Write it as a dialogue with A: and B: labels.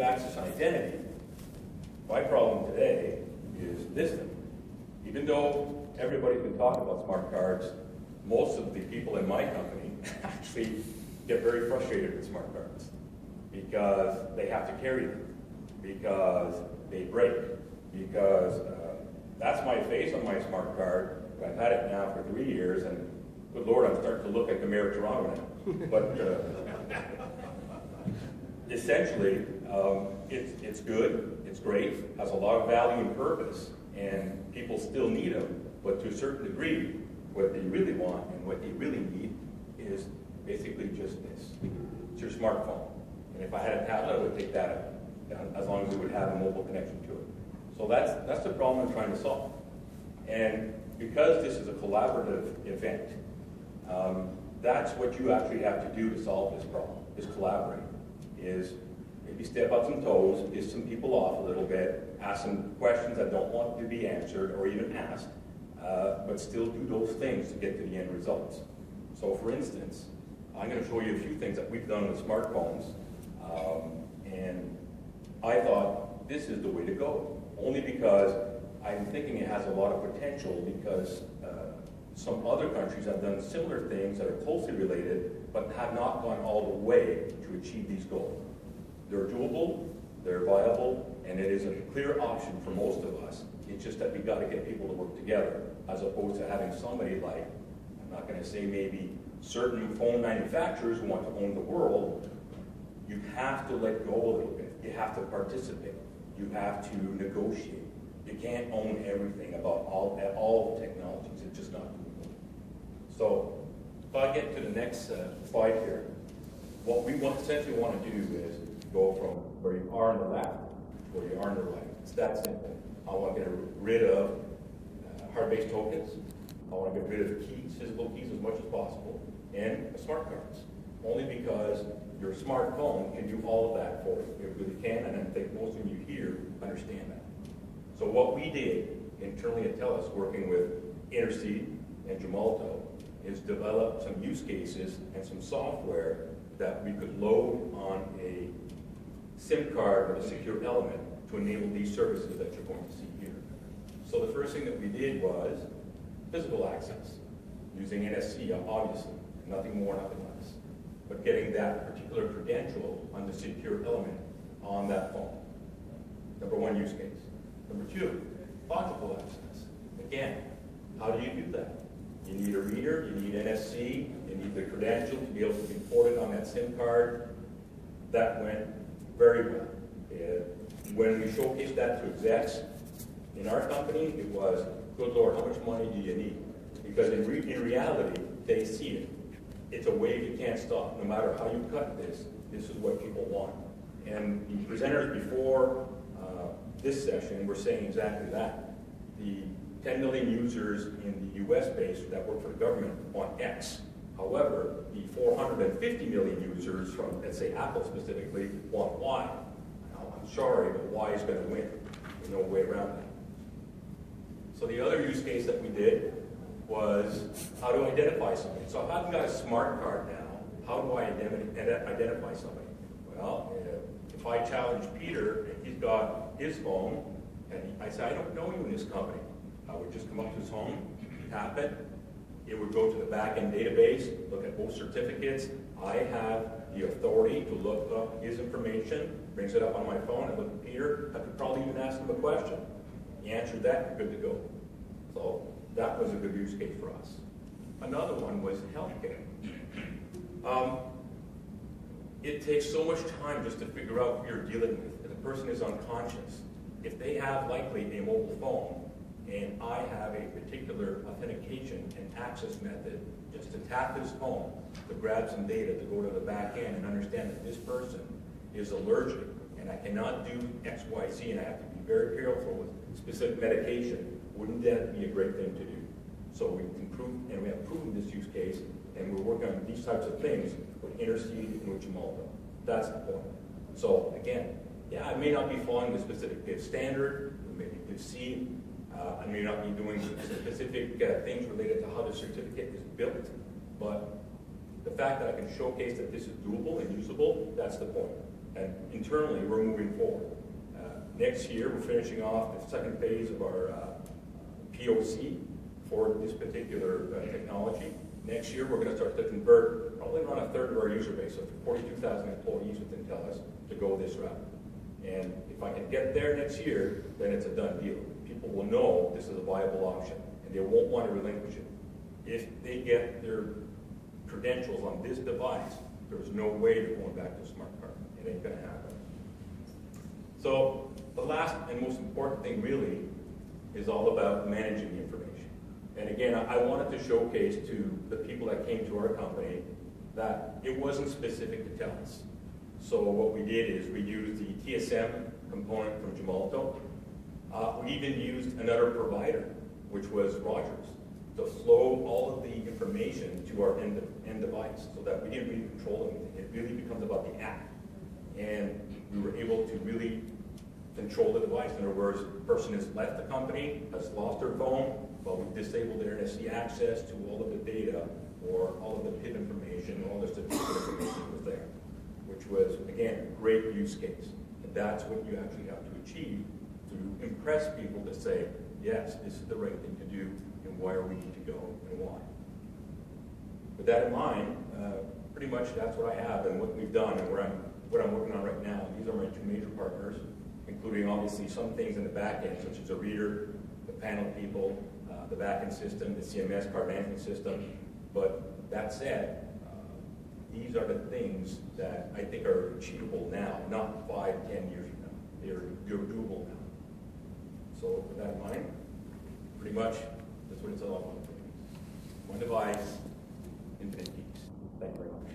A: access and identity, my problem today is this thing. Even though everybody's been talking about smart cards, most of the people in my company actually get very frustrated with smart cards because they have to carry them, because they break, because that's my face on my smart card. I've had it now for 3 years, and good Lord, I'm starting to look like the mayor of Toronto now. But essentially, it's good, it's great, has a lot of value and purpose, and people still need them. But to a certain degree, what they really want and what they really need is basically just this. It's your smartphone. And if I had a tablet, I would take that as long as it would have a mobile connection to it. So that's the problem I'm trying to solve. And because this is a collaborative event, that's what you actually have to do to solve this problem, is collaborate, is maybe step on some toes, piss some people off a little bit, ask some questions that don't want to be answered or even asked, but still do those things to get to the end results. So for instance, I'm going to show you a few things that we've done with smartphones, and I thought this is the way to go, only because I'm thinking it has a lot of potential, because some other countries have done similar things that are closely related, but have not gone all the way to achieve these goals. They're doable, they're viable, and it is a clear option for most of us. It's just that we've got to get people to work together, as opposed to having somebody like, I'm not going to say maybe certain phone manufacturers who want to own the world. You have to let go a little bit. You have to participate. You have to negotiate. You can't own everything about all technologies. It's just not doable. So if I get to the next slide here, what we essentially want to do is go from where you are on the left to where you are on the right. It's that simple. I want to get rid of hard-based tokens. I want to get rid of keys, physical keys, as much as possible, and smart cards. Only because your smartphone can do all of that for you. It really can, and I think most of you here understand that. So what we did internally at Telus, working with Interseed and Gemalto, is develop some use cases and some software that we could load on a SIM card with a secure element to enable these services that you're going to see here. So the first thing that we did was physical access, using NSC, obviously, nothing more, nothing less, but getting that particular credential on the secure element on that phone. Number one use case. Number two, logical access. Again, how do you do that? You need a reader, you need NSC, you need the credential to be able to be ported on that SIM card. That went very well. When we showcased that to execs in our company, it was, good Lord, how much money do you need? Because in reality, they see it. It's a wave you can't stop. No matter how you cut this is what people want. And the presenters before this session were saying exactly that. The 10 million users in the US base that work for the government want X. However, the 450 million users from, let's say, Apple specifically, want Y. Now, I'm sorry, but Y is going to win. There's no way around that. So the other use case that we did was how to identify somebody. So if I've got a smart card now, how do I identify somebody? Well, if I challenge Peter and he's got his phone, and I say, I don't know you in this company, I would just come up to his home, tap it, it would go to the back-end database, look at both certificates. I have the authority to look up his information, brings it up on my phone, I look at Peter, I could probably even ask him a question. He answered that, you're good to go. So that was a good use case for us. Another one was healthcare. It takes so much time just to figure out who you're dealing with. If the person is unconscious, if they have likely a mobile phone, and I have a particular authentication and access method just to tap his phone, to grab some data, to go to the back end and understand that this person is allergic, and I cannot do X, Y, Z, and I have to be very careful with specific medication, wouldn't that be a great thing to do? So we improved, and we have proven this use case, and we're working on these types of things with Interseed and with Gemalto. That's the point. So again, yeah, I may not be following the specific PIV standard, maybe PIV C, I may not be doing specific things related to how the certificate is built, but the fact that I can showcase that this is doable and usable, that's the point. And internally, we're moving forward. Next year, we're finishing off the second phase of our POC for this particular technology. Next year, we're going to start to convert probably around a third of our user base, so 42,000 employees within Telus, to go this route. And if I can get there next year, then it's a done deal. People will know this is a viable option, and they won't want to relinquish it. If they get their credentials on this device, there's no way they're going back to a smart card. It ain't going to happen. So the last and most important thing really is all about managing the information. And again, I wanted to showcase to the people that came to our company that it wasn't specific to Telus. So what we did is we used the TSM component from Gemalto. We even used another provider, which was Rogers, to flow all of the information to our end device so that we didn't really control anything. It really becomes about the app. And we were able to really control the device. In other words, the person has left the company, has lost their phone, but we disabled their NSC access to all of the data or all of the PIN information, all the certificate information was there, which was, again, a great use case. And that's what you actually have to achieve to impress people to say, yes, this is the right thing to do, and where we need to go and why. With that in mind, pretty much that's what I have and what we've done and what I'm working on right now. These are my two major partners, including obviously some things in the back end, such as a reader, the panel people, the back-end system, the CMS card management system. But that said, these are the things that I think are achievable now, not 5, 10 years from now. They're doable now. So with that in mind, pretty much that's what it's all about. One device, infinite keys. Thank you very much.